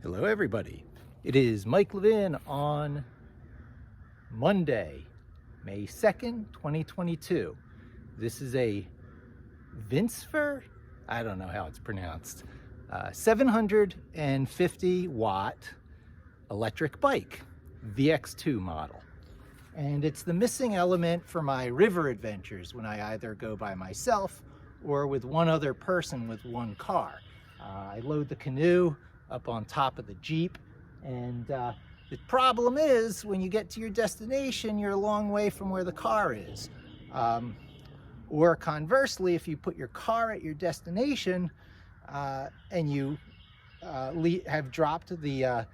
Hello everybody, it is Mike Levin on Monday, May 2nd, 2022. This is a Vincfer, I don't know how it's pronounced, 750 watt electric bike, VX2 model. And it's the missing element for my river adventures when I either go by myself or with one other person with one car. I load the canoe up on top of the Jeep, and the problem is when you get to your destination, you're a long way from where the car is. Or conversely, if you put your car at your destination and you have dropped the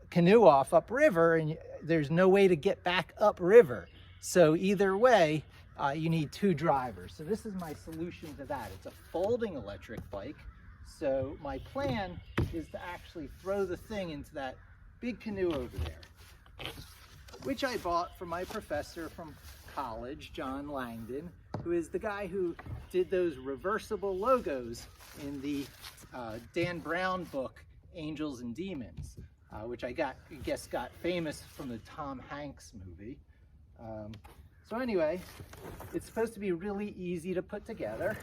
canoe off upriver, and there's no way to get back upriver. So either way, you need two drivers. So this is my solution to that. It's a folding electric bike. So my plan is to actually throw the thing into that big canoe over there, which I bought from my professor from college, John Langdon, who is the guy who did those reversible logos in the Dan Brown book, Angels and Demons, which I guess got famous from the Tom Hanks movie. So anyway, it's supposed to be really easy to put together.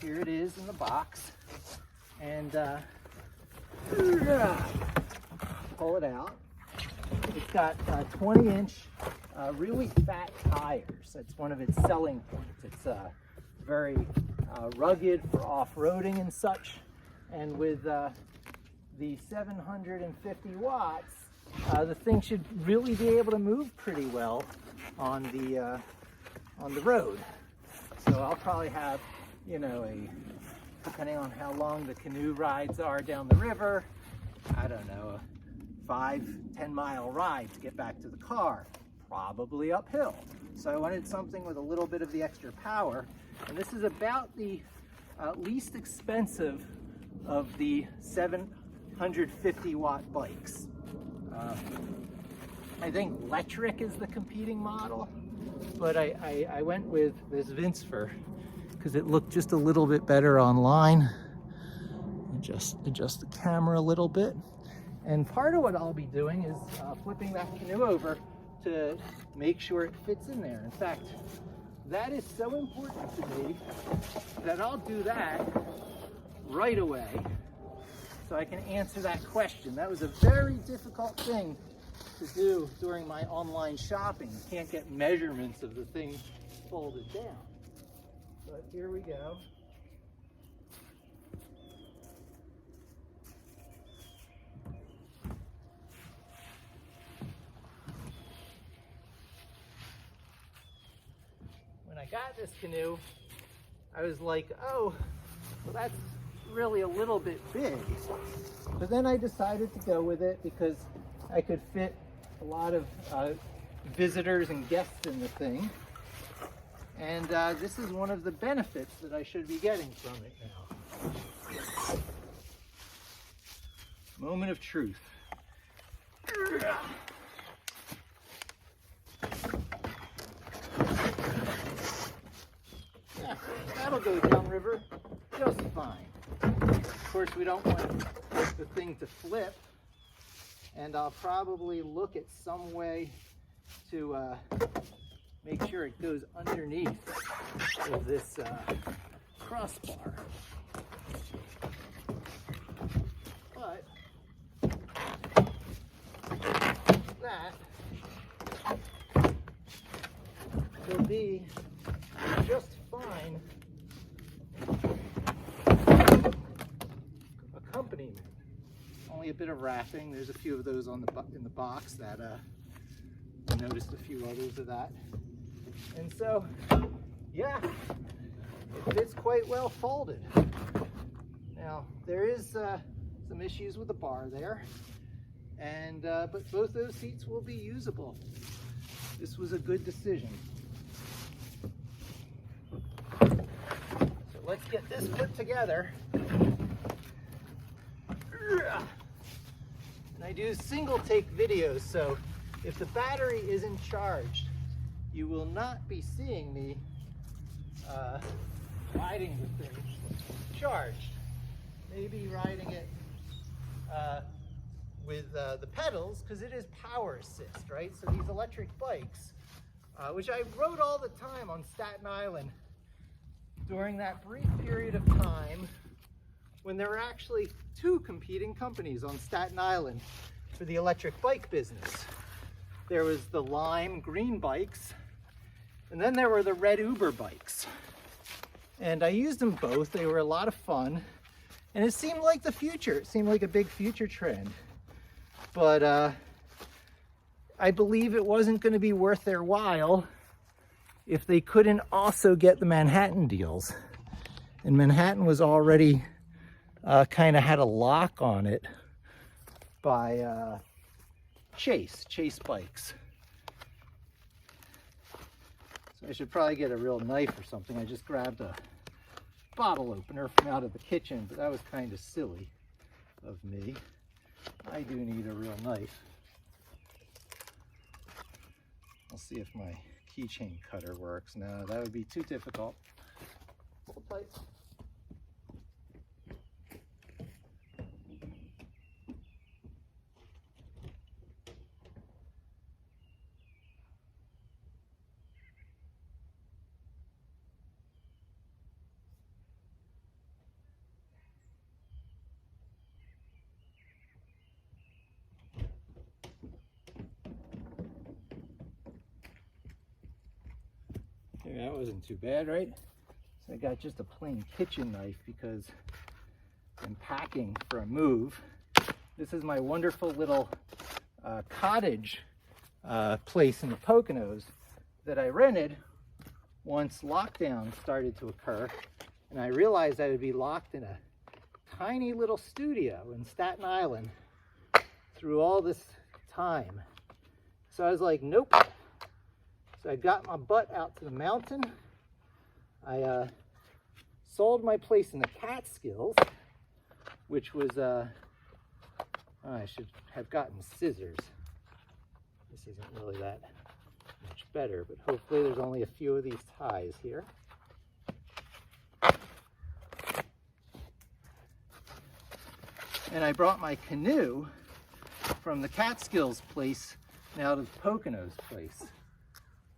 Here it is in the box, and pull it out. It's got 20-inch, really fat tires. That's one of its selling points. It's very rugged for off-roading and such. And with the 750 watts, the thing should really be able to move pretty well on the road. So I'll probably have, you know, depending on how long the canoe rides are down the river, I don't know, a 5-10 mile ride to get back to the car, probably uphill. So I wanted something with a little bit of the extra power, and this is about the least expensive of the 750 watt bikes. I think electric is the competing model, but I went with this Vincfer because it looked just a little bit better online. Adjust the camera a little bit. And part of what I'll be doing is flipping that canoe over to make sure it fits in there. In fact, that is so important to me that I'll do that right away so I can answer that question. That was a very difficult thing to do during my online shopping. You can't get measurements of the thing folded down. But here we go. When I got this canoe, I was like, oh, well, that's really a little bit big. But then I decided to go with it because I could fit a lot of visitors and guests in the thing. And this is one of the benefits that I should be getting from it now. Moment of truth. Yeah, that'll go downriver just fine. Of course, we don't want the thing to flip, and I'll probably look at some way to make sure it goes underneath of this crossbar. But that will be just fine accompaniment. Only a bit of wrapping. There's a few of those in the box that I noticed a few others of that. And so, yeah, it fits quite well folded. Now, there is some issues with the bar there, and but both those seats will be usable. This was a good decision. So let's get this put together. And I do single take videos, so if the battery isn't charged, you will not be seeing me riding the thing charged. Maybe riding it with the pedals, because it is power assist, right? So these electric bikes, which I rode all the time on Staten Island during that brief period of time when there were actually two competing companies on Staten Island for the electric bike business. There was the lime green bikes, and then there were the red Uber bikes. And I used them both. They were a lot of fun. And it seemed like the future. It seemed like a big future trend. But I believe it wasn't going to be worth their while if they couldn't also get the Manhattan deals. And Manhattan was already kind of had a lock on it by Chase Bikes. So I should probably get a real knife or something. I just grabbed a bottle opener from out of the kitchen, but that was kind of silly of me. I do need a real knife. I'll see if my keychain cutter works. No, that would be too difficult. Hold tight. That wasn't too bad, right? So I got just a plain kitchen knife because I'm packing for a move. This is my wonderful little cottage place in the Poconos that I rented once lockdown started to occur. And I realized I would be locked in a tiny little studio in Staten Island through all this time. So I was like, nope. So I got my butt out to the mountain. I sold my place in the Catskills, which was, I should have gotten scissors. This isn't really that much better, but hopefully there's only a few of these ties here. And I brought my canoe from the Catskills place now to the Poconos place.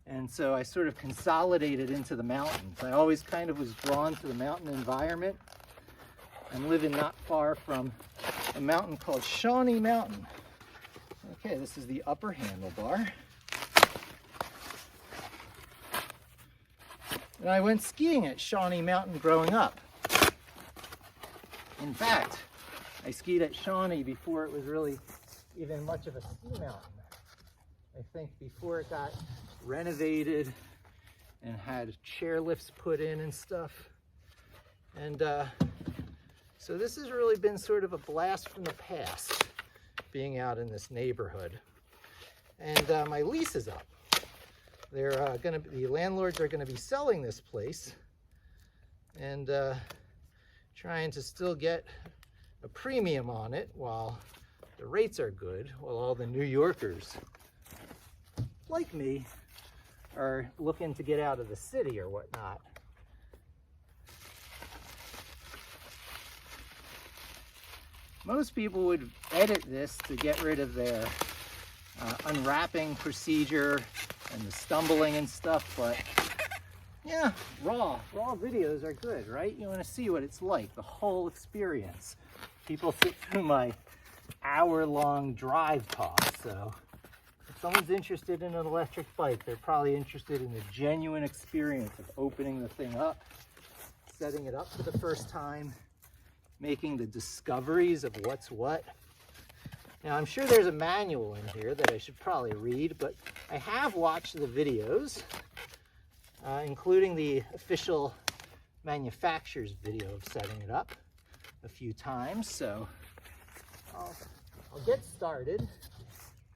And so I sort of consolidated into the mountains. I always kind of was drawn to the mountain environment. I'm living not far from a mountain called Shawnee Mountain. Okay, this is the upper handlebar. And I went skiing at Shawnee Mountain growing up. In fact, I skied at Shawnee before it was really even much of a ski mountain. I think before it got renovated and had chairlifts put in and stuff. And so this has really been sort of a blast from the past, being out in this neighborhood. And my lease is up. They're the landlords are gonna be selling this place and trying to still get a premium on it while the rates are good, while all the New Yorkers like me are looking to get out of the city or whatnot. Most people would edit this to get rid of their unwrapping procedure and the stumbling and stuff, but yeah, raw videos are good, right? You want to see what it's like, the whole experience. People sit through my hour-long drive talk, so if someone's interested in an electric bike, they're probably interested in the genuine experience of opening the thing up, setting it up for the first time, making the discoveries of what's what. Now, I'm sure there's a manual in here that I should probably read, but I have watched the videos, including the official manufacturer's video of setting it up a few times. So I'll get started.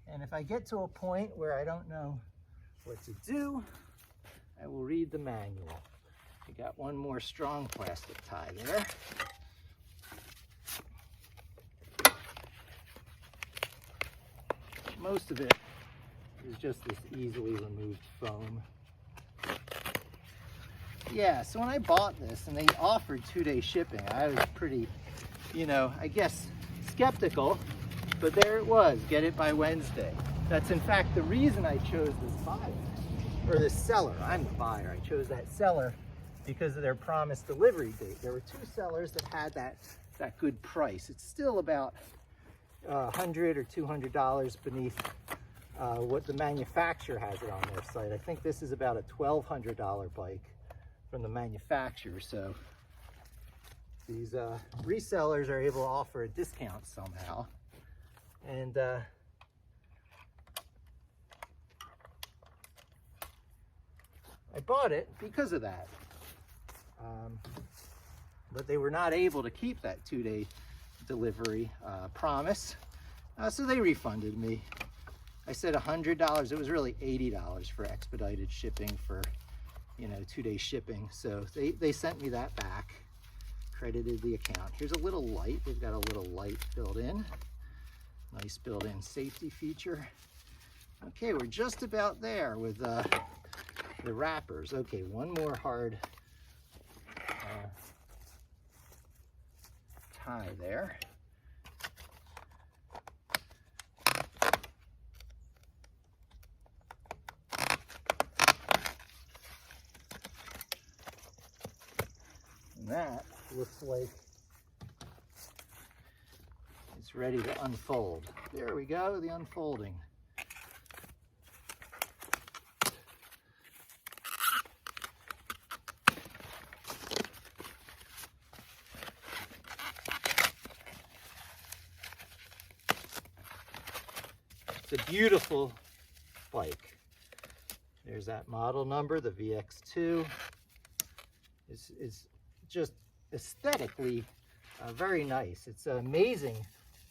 And if I get to a point where I don't know what to do, I will read the manual. I got one more strong plastic tie there. Most of it is just this easily removed foam. Yeah, so when I bought this and they offered 2-day shipping, I was pretty, I guess skeptical, but there it was, get it by Wednesday. That's in fact the reason I chose this buyer, or this seller. I'm the buyer. I chose that seller because of their promised delivery date. There were two sellers that had that good price. It's still about $100 or $200 beneath what the manufacturer has it on their site. I think this is about a $1,200 bike from the manufacturer. So these resellers are able to offer a discount somehow. And I bought it because of that. But they were not able to keep that 2-day delivery promise. So they refunded me. I said $100. It was really $80 for expedited shipping for, 2-day shipping. So they sent me that back, credited the account. Here's a little light. They've got a little light built in. Nice built-in safety feature. Okay, we're just about there with the wrappers. Okay, one more hard tie there. And that looks like it's ready to unfold. There we go, the unfolding. It's a beautiful bike. There's that model number, the VX2. It's just aesthetically very nice. It's amazing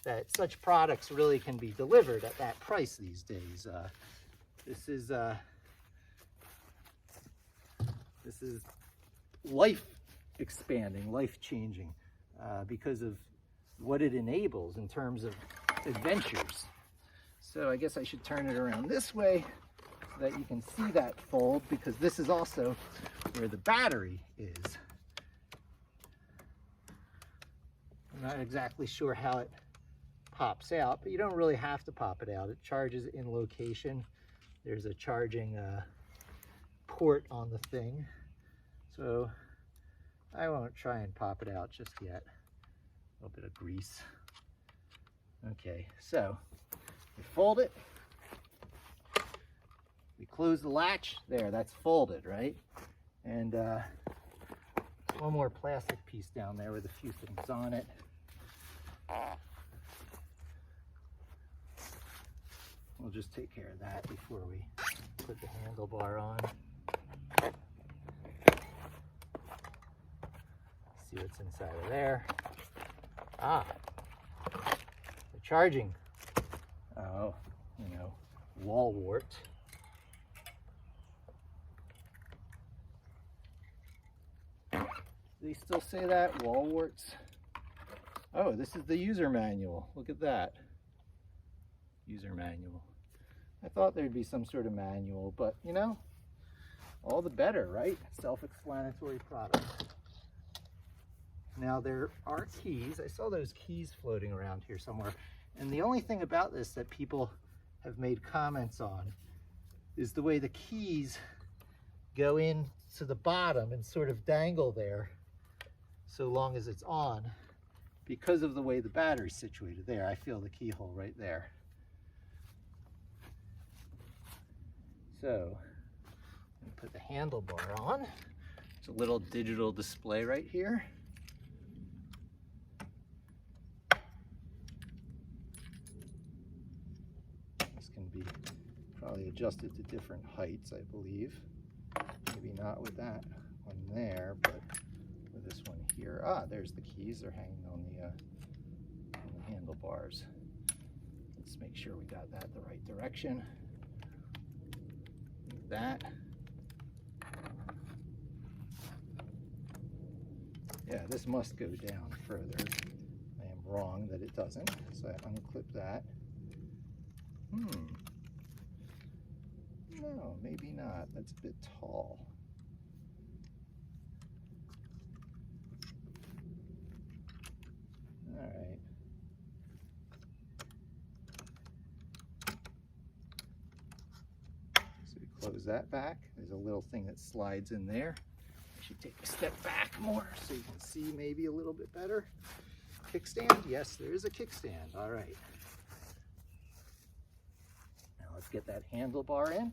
that such products really can be delivered at that price these days. This is life expanding, life changing because of what it enables in terms of adventures. So I guess I should turn it around this way so that you can see that fold, because this is also where the battery is. I'm not exactly sure how it pops out, but you don't really have to pop it out. It charges in location. There's a charging port on the thing. So I won't try and pop it out just yet. A little bit of grease. Okay, so we fold it. We close the latch. There, that's folded, right? And one more plastic piece down there with a few things on it. We'll just take care of that before we put the handlebar on. See what's inside of there. Ah, the charging. Oh, wall wart. They still say that? Wall warts? Oh, this is the user manual. Look at that. User manual. I thought there'd be some sort of manual, but all the better, right? Self-explanatory product. Now there are keys. I saw those keys floating around here somewhere. And the only thing about this that people have made comments on is the way the keys go in to the bottom and sort of dangle there so long as it's on, because of the way the battery's situated. There, I feel the keyhole right there. So, put the handlebar on. It's a little digital display right here. This can be probably adjusted to different heights, I believe. Maybe not with that one there, but with this one here. Ah, there's the keys. They're hanging on the handlebars. Let's make sure we got that the right direction. Like that. Yeah, this must go down further. I am wrong that it doesn't, so I unclip that. No, maybe not. That's a bit tall. All right. close that back. There's a little thing that slides in there. I should take a step back more so you can see maybe a little bit better. Kickstand, yes, there is a kickstand. All right. Now let's get that handlebar in.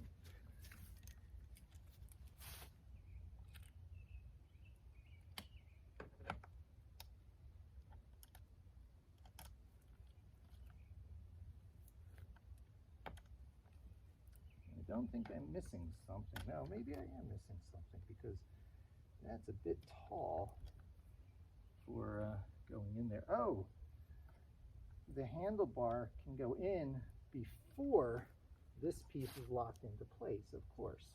I don't think I'm missing something. No, maybe I am missing something because that's a bit tall for going in there. Oh, the handlebar can go in before this piece is locked into place, of course.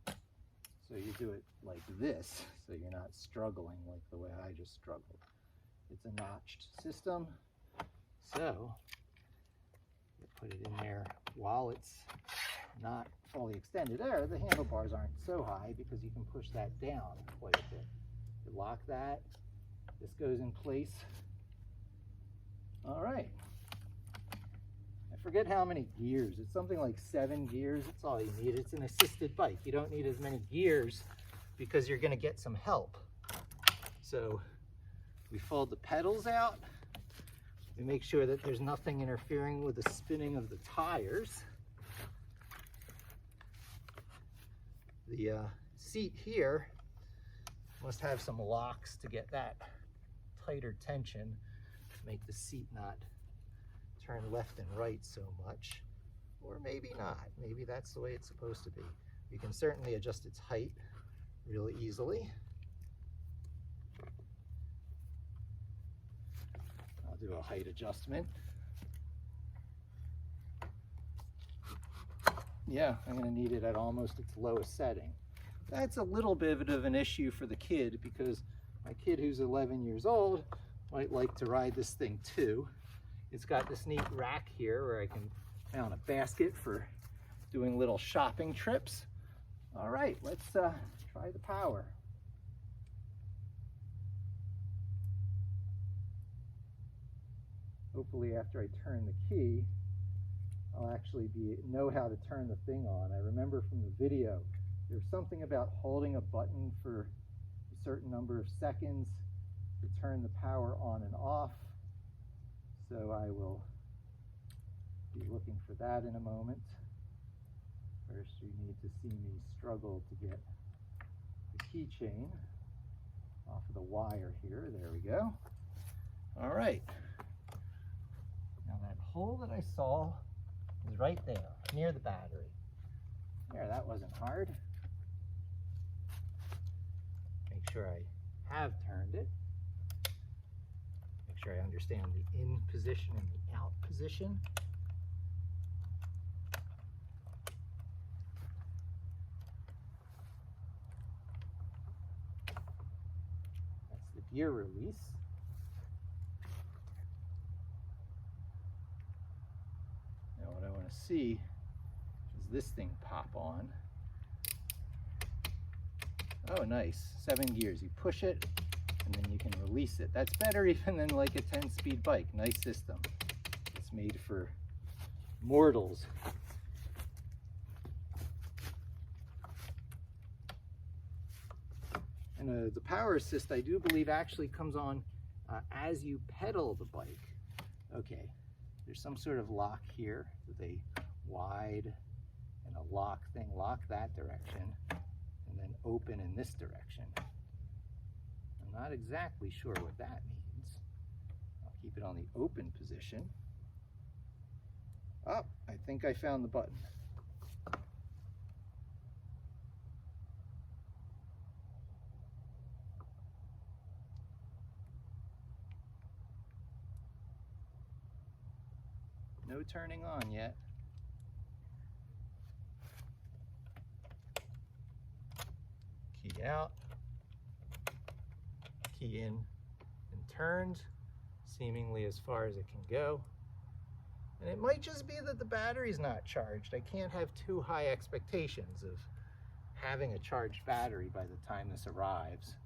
So you do it like this, so you're not struggling like the way I just struggled. It's a notched system, so you put it in there while it's not fully extended. There, the handlebars aren't so high because you can push that down quite a bit. You lock that, this goes in place. All right. I forget how many gears. It's something like 7 gears. That's all you need. It's an assisted bike. You don't need as many gears because you're going to get some help. So we fold the pedals out. We make sure that there's nothing interfering with the spinning of the tires. The seat here must have some locks to get that tighter tension, make the seat not turn left and right so much, or maybe not. Maybe that's the way it's supposed to be. You can certainly adjust its height really easily. I'll do a height adjustment. Yeah, I'm going to need it at almost its lowest setting. That's a little bit of an issue for the kid because my kid who's 11 years old might like to ride this thing too. It's got this neat rack here where I can mount a basket for doing little shopping trips. All right, let's try the power. Hopefully after I turn the key, I'll actually know how to turn the thing on. I remember from the video, there's something about holding a button for a certain number of seconds to turn the power on and off. So I will be looking for that in a moment. First, you need to see me struggle to get the keychain off of the wire here. There we go. All right. Now that hole that I saw is right there, near the battery. There, that wasn't hard. Make sure I have turned it. Make sure I understand the in position and the out position. That's the gear release. Now what I want to see is this thing pop on. Oh, nice. 7 gears. You push it and then you can release it. That's better even than like a 10-speed bike. Nice system. It's made for mortals. And the power assist, I do believe, actually comes on as you pedal the bike. Okay, there's some sort of lock here with a wide and a lock thing. Lock that direction and then open in this direction. I'm not exactly sure what that means. I'll keep it on the open position. Oh, I think I found the button. No turning on yet. Key out, key in and turned, seemingly as far as it can go. And it might just be that the battery's not charged. I can't have too high expectations of having a charged battery by the time this arrives.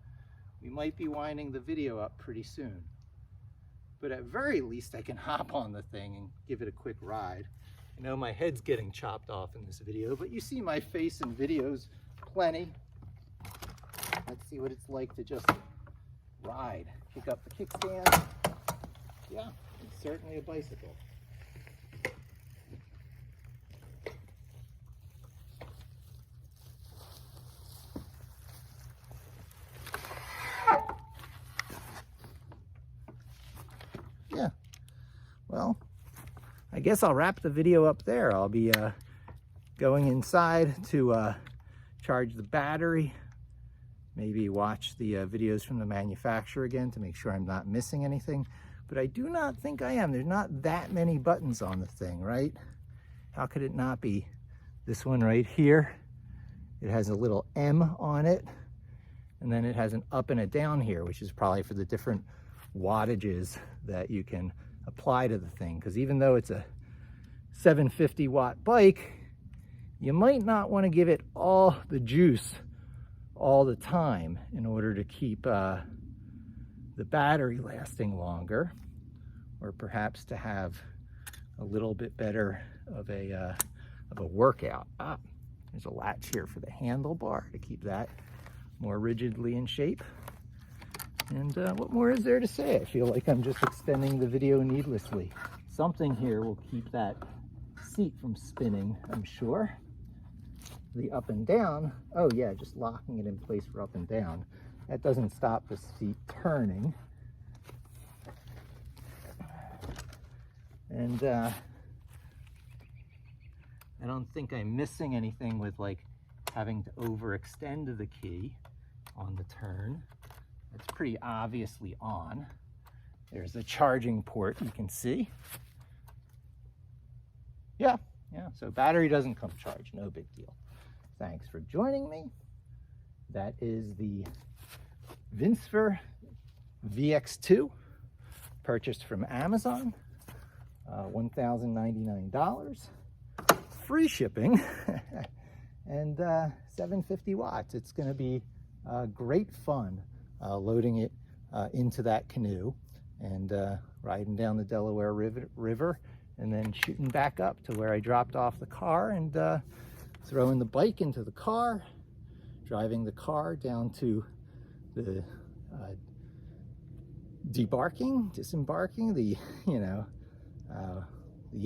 We might be winding the video up pretty soon. But at very least I can hop on the thing and give it a quick ride. I know my head's getting chopped off in this video, but you see my face in videos plenty. Let's see what it's like to just ride. Pick up the kickstand. Yeah, it's certainly a bicycle. Yeah, well, I guess I'll wrap the video up there. I'll be going inside to charge the battery, maybe watch the videos from the manufacturer again to make sure I'm not missing anything. But I do not think I am. There's not that many buttons on the thing, right? How could it not be? This one right here, it has a little M on it, and then it has an up and a down here, which is probably for the different wattages that you can apply to the thing. Because even though it's a 750 watt bike, you might not want to give it all the juice all the time in order to keep the battery lasting longer, or perhaps to have a little bit better of a workout. There's a latch here for the handlebar to keep that more rigidly in shape. And what more is there to say? I feel like I'm just extending the video needlessly. Something here will keep that seat from spinning, I'm sure. The up and down, oh yeah, just locking it in place for up and down. That doesn't stop the seat turning. And I don't think I'm missing anything with like having to overextend the key on the turn. It's pretty obviously on. There's a charging port you can see. Yeah, so battery doesn't come charged, no big deal. Thanks for joining me. That is the Vincfer VX2, purchased from Amazon, $1,099, free shipping, and 750 watts. It's going to be great fun loading it into that canoe and riding down the Delaware River and then shooting back up to where I dropped off the car and throwing the bike into the car, driving the car down to the disembarking, the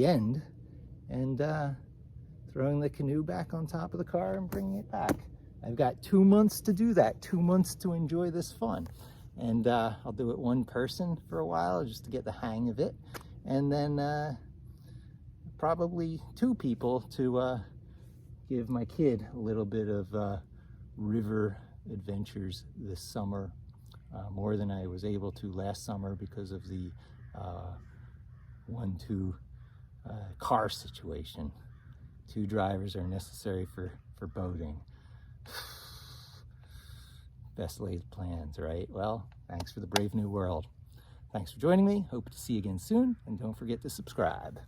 end, and throwing the canoe back on top of the car and bringing it back. I've got 2 months to do that, 2 months to enjoy this fun. And I'll do it one person for a while just to get the hang of it. And then probably 2 people to give my kid a little bit of river adventures this summer, more than I was able to last summer because of the 1-2 car situation. 2 drivers are necessary for boating. Best laid plans, right? Well, thanks for the brave new world. Thanks for joining me. Hope to see you again soon, and don't forget to subscribe.